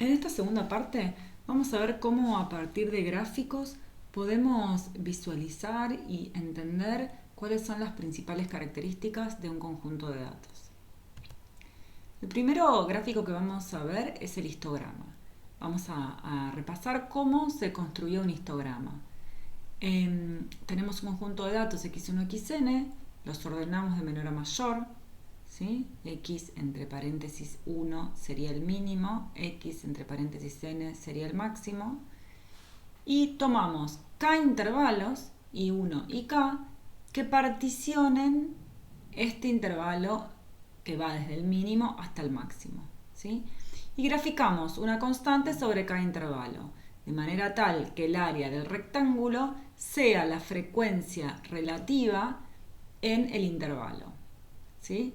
En esta segunda parte vamos a ver cómo a partir de gráficos podemos visualizar y entender cuáles son las principales características de un conjunto de datos. El primero gráfico que vamos a ver es el histograma. Vamos a repasar cómo se construye un histograma. Tenemos un conjunto de datos x1, xn, los ordenamos de menor a mayor, ¿sí? X entre paréntesis 1 sería el mínimo, X entre paréntesis n sería el máximo, y tomamos k intervalos, I1 y k, que particionen este intervalo que va desde el mínimo hasta el máximo, ¿sí? Y graficamos una constante sobre cada intervalo, de manera tal que el área del rectángulo sea la frecuencia relativa en el intervalo, ¿sí?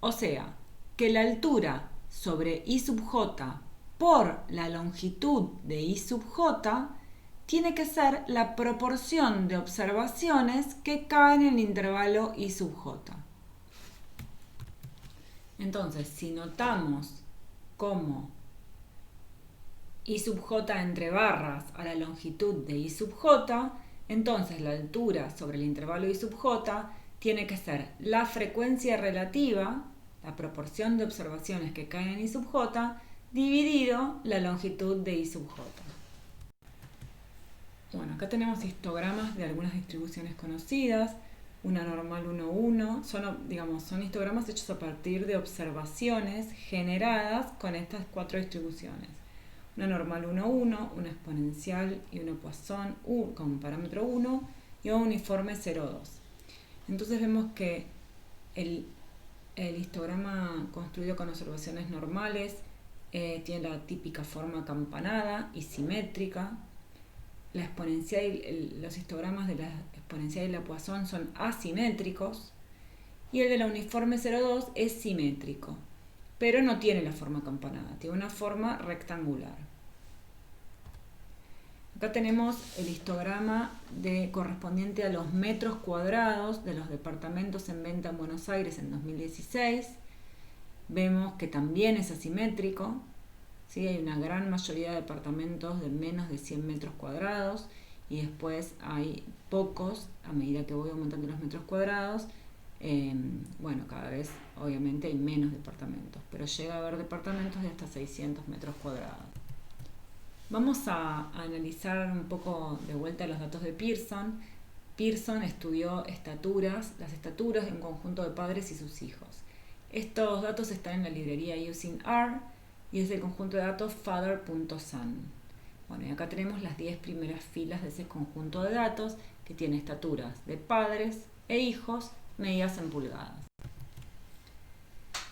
O sea, que la altura sobre I sub j por la longitud de I sub j tiene que ser la proporción de observaciones que caen en el intervalo I sub j. Entonces, si notamos cómo I sub j entre barras a la longitud de I sub j, entonces la altura sobre el intervalo I sub j tiene que ser la frecuencia relativa, la proporción de observaciones que caen en I sub j, dividido la longitud de I sub j. Bueno, acá tenemos histogramas de algunas distribuciones conocidas. Una normal 1,1, son histogramas hechos a partir de observaciones generadas con estas cuatro distribuciones. Una normal 1,1, una exponencial y una Poisson con parámetro 1 y un uniforme 0,2. Entonces vemos que el histograma construido con observaciones normales tiene la típica forma acampanada y simétrica. La exponencial los histogramas de la exponencial y la Poisson son asimétricos y el de la uniforme 0,2 es simétrico, pero no tiene la forma acampanada, tiene una forma rectangular. Acá tenemos el histograma correspondiente a los metros cuadrados de los departamentos en venta en Buenos Aires en 2016. Vemos que también es asimétrico. ¿Sí? Hay una gran mayoría de departamentos de menos de 100 metros cuadrados y después hay pocos a medida que voy aumentando los metros cuadrados. Cada vez obviamente hay menos departamentos, pero llega a haber departamentos de hasta 600 metros cuadrados. Vamos a analizar un poco de vuelta los datos de Pearson. Pearson estudió las estaturas de un conjunto de padres y sus hijos. Estos datos están en la librería Using R y es el conjunto de datos father.son. Bueno, y acá tenemos las 10 primeras filas de ese conjunto de datos que tiene estaturas de padres e hijos medidas en pulgadas.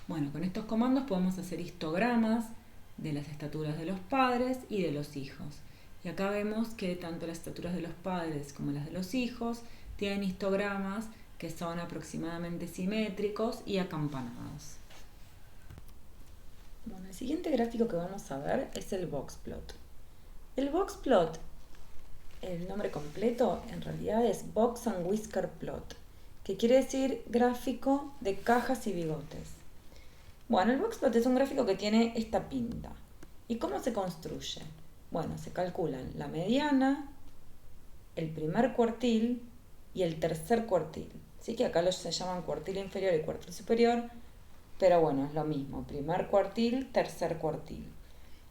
Bueno, con estos comandos podemos hacer histogramas de las estaturas de los padres y de los hijos. Y acá vemos que tanto las estaturas de los padres como las de los hijos tienen histogramas que son aproximadamente simétricos y acampanados. Bueno, el siguiente gráfico que vamos a ver es el boxplot. El boxplot, el nombre completo en realidad es Box and Whisker Plot, que quiere decir gráfico de cajas y bigotes. Bueno, el boxplot es un gráfico que tiene esta pinta. ¿Y cómo se construye? Bueno, se calculan la mediana, el primer cuartil y el tercer cuartil. ¿Sí? Que acá se llaman cuartil inferior y cuartil superior, pero bueno, es lo mismo, primer cuartil, tercer cuartil.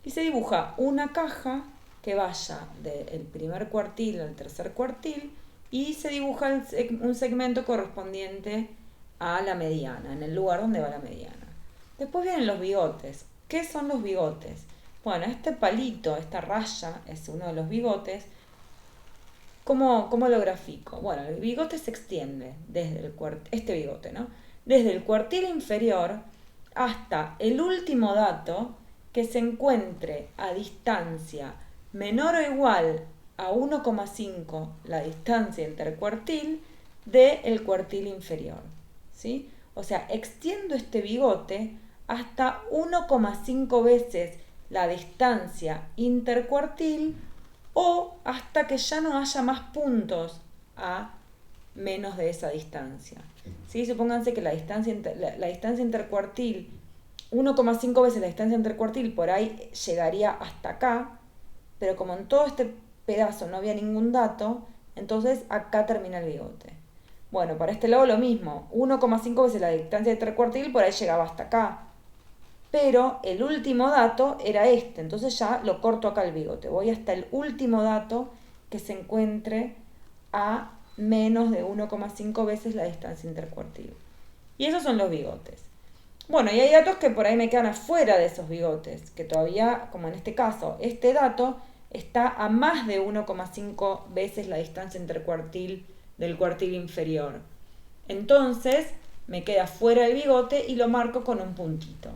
Y se dibuja una caja que vaya del primer cuartil al tercer cuartil y se dibuja un segmento correspondiente a la mediana, en el lugar donde va la mediana. Después vienen los bigotes. ¿Qué son los bigotes? Bueno, este palito, esta raya, es uno de los bigotes. ¿Cómo lo grafico? Bueno, el bigote se extiende desde este bigote, ¿no? Desde el cuartil inferior hasta el último dato que se encuentre a distancia menor o igual a 1,5 la distancia intercuartil del cuartil inferior, ¿sí? O sea, extiendo este bigote hasta 1,5 veces la distancia intercuartil o hasta que ya no haya más puntos a menos de esa distancia. ¿Sí? Supónganse que la distancia intercuartil 1,5 veces la distancia entre cuartil, por ahí llegaría hasta acá, pero como en todo este pedazo no había ningún dato, entonces acá termina el bigote. Bueno, para este lado lo mismo, 1,5 veces la distancia entre cuartil, por ahí llegaba hasta acá. Pero el último dato era este, entonces ya lo corto acá el bigote. Voy hasta el último dato que se encuentre a menos de 1,5 veces la distancia intercuartil. Y esos son los bigotes. Bueno, y hay datos que por ahí me quedan afuera de esos bigotes, que todavía, como en este caso, este dato está a más de 1,5 veces la distancia intercuartil del cuartil inferior. Entonces, me queda fuera el bigote y lo marco con un puntito.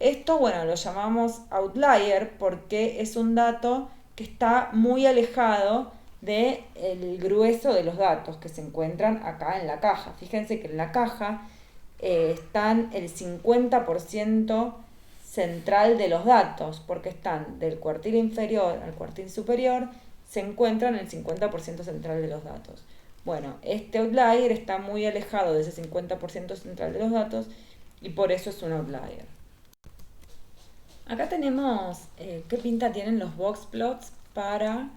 Esto, bueno, lo llamamos outlier porque es un dato que está muy alejado del grueso de los datos que se encuentran acá en la caja. Fíjense que en la caja están el 50% central de los datos, porque están del cuartil inferior al cuartil superior, se encuentran el 50% central de los datos. Bueno, este outlier está muy alejado de ese 50% central de los datos y por eso es un outlier. Acá tenemos qué pinta tienen los boxplots para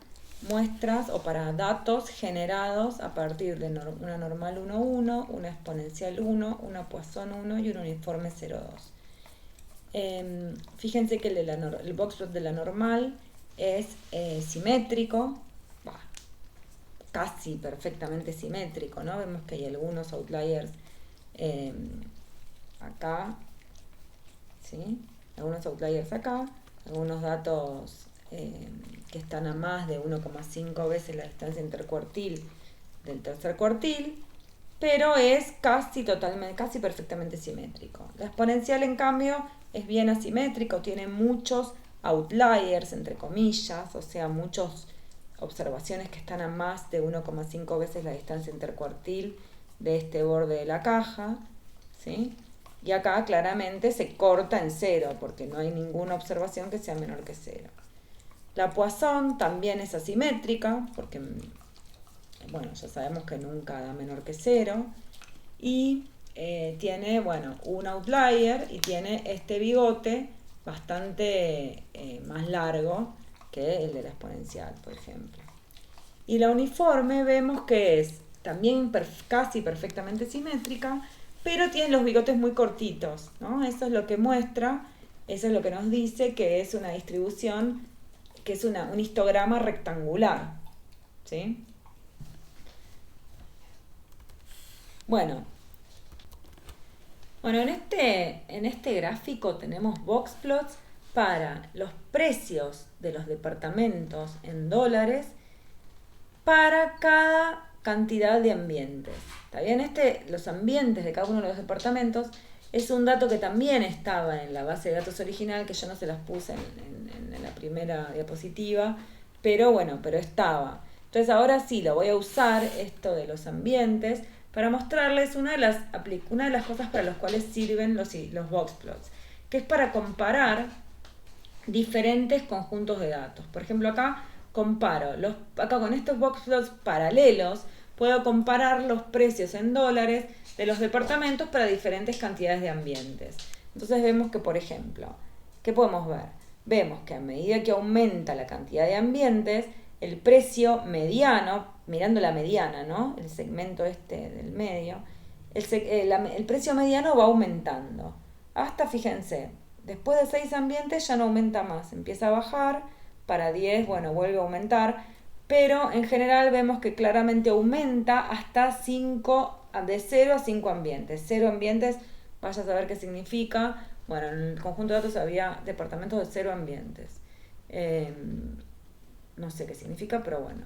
muestras o para datos generados a partir de una normal 1,1, una exponencial 1, una Poisson 1 y un uniforme 0,2. Fíjense que el boxplot de la normal es simétrico, casi perfectamente simétrico, ¿no? Vemos que hay algunos outliers acá, ¿sí? Algunos outliers acá, algunos datos que están a más de 1,5 veces la distancia intercuartil del tercer cuartil, pero es casi perfectamente simétrico. La exponencial, en cambio, es bien asimétrico, tiene muchos outliers, entre comillas, o sea, muchas observaciones que están a más de 1,5 veces la distancia intercuartil de este borde de la caja, ¿sí? Y acá claramente se corta en 0, porque no hay ninguna observación que sea menor que 0. La Poisson también es asimétrica, porque, bueno, ya sabemos que nunca da menor que 0. Y tiene, bueno, un outlier y tiene este bigote bastante más largo que el de la exponencial, por ejemplo. Y la uniforme vemos que es también casi perfectamente simétrica, pero tiene los bigotes muy cortitos, ¿no? Eso es lo que muestra, eso es lo que nos dice que es una distribución, que es un histograma rectangular, ¿sí? Bueno, en este gráfico tenemos boxplots para los precios de los departamentos en dólares para cada cantidad de ambientes. ¿Está bien? Los ambientes de cada uno de los departamentos es un dato que también estaba en la base de datos original, que yo no se las puse en la primera diapositiva, pero bueno, pero estaba. Entonces ahora sí, lo voy a usar, esto de los ambientes, para mostrarles una de las cosas para las cuales sirven los boxplots, que es para comparar diferentes conjuntos de datos. Por ejemplo, acá comparo, acá con estos boxplots paralelos, puedo comparar los precios en dólares de los departamentos para diferentes cantidades de ambientes. Entonces vemos que, por ejemplo, ¿qué podemos ver? Vemos que a medida que aumenta la cantidad de ambientes, el precio mediano, mirando la mediana, ¿no? El segmento este del medio, el precio mediano va aumentando. Hasta, fíjense, después de 6 ambientes ya no aumenta más, empieza a bajar, para 10, bueno, vuelve a aumentar, pero en general vemos que claramente aumenta hasta 5, de 0 a 5 ambientes. 0 ambientes, vaya a saber qué significa. Bueno, en el conjunto de datos había departamentos de 0 ambientes. No sé qué significa, pero bueno.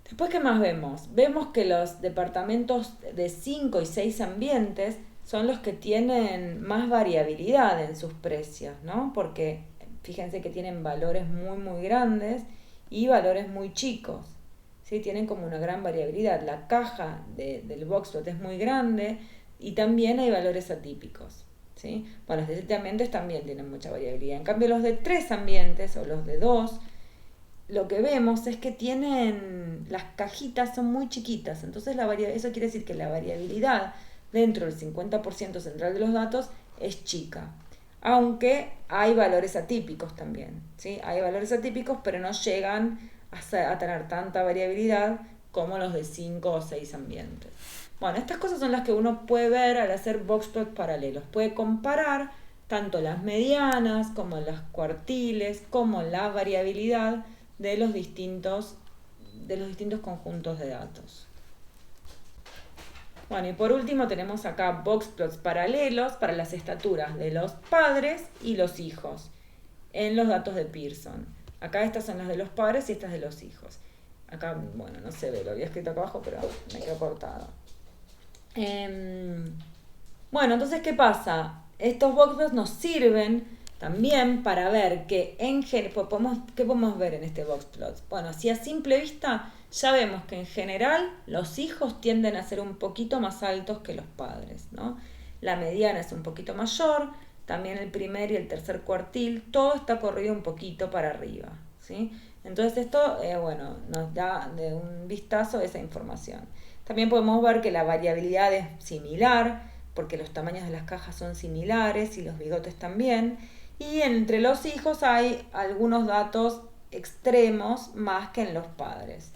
Después, ¿qué más vemos? Vemos que los departamentos de 5 y 6 ambientes son los que tienen más variabilidad en sus precios, ¿no? Porque fíjense que tienen valores muy, muy grandes y valores muy chicos, ¿sí? Tienen como una gran variabilidad. La caja del boxplot es muy grande y también hay valores atípicos, ¿sí? Bueno, los de 7 ambientes también tienen mucha variabilidad. En cambio, los de 3 ambientes o los de 2, lo que vemos es que las cajitas son muy chiquitas, entonces eso quiere decir que la variabilidad dentro del 50% central de los datos es chica. Aunque hay valores atípicos también, ¿sí? Hay valores atípicos, pero no llegan a tener tanta variabilidad como los de 5 o 6 ambientes. Bueno, estas cosas son las que uno puede ver al hacer boxplots paralelos. Puede comparar tanto las medianas como las cuartiles, como la variabilidad de los distintos conjuntos de datos. Bueno, y por último tenemos acá boxplots paralelos para las estaturas de los padres y los hijos en los datos de Pearson. Acá estas son las de los padres y estas de los hijos. Acá, bueno, no se ve, lo había escrito acá abajo, pero me quedó cortado. Bueno, entonces, ¿qué pasa? Estos boxplots nos sirven también para ver que ¿qué podemos ver en este boxplot? Bueno, si a simple vista ya vemos que en general los hijos tienden a ser un poquito más altos que los padres, ¿no? La mediana es un poquito mayor, también el primer y el tercer cuartil, todo está corrido un poquito para arriba, ¿sí? Entonces esto, nos da de un vistazo esa información. También podemos ver que la variabilidad es similar, porque los tamaños de las cajas son similares y los bigotes también. Y entre los hijos hay algunos datos extremos más que en los padres.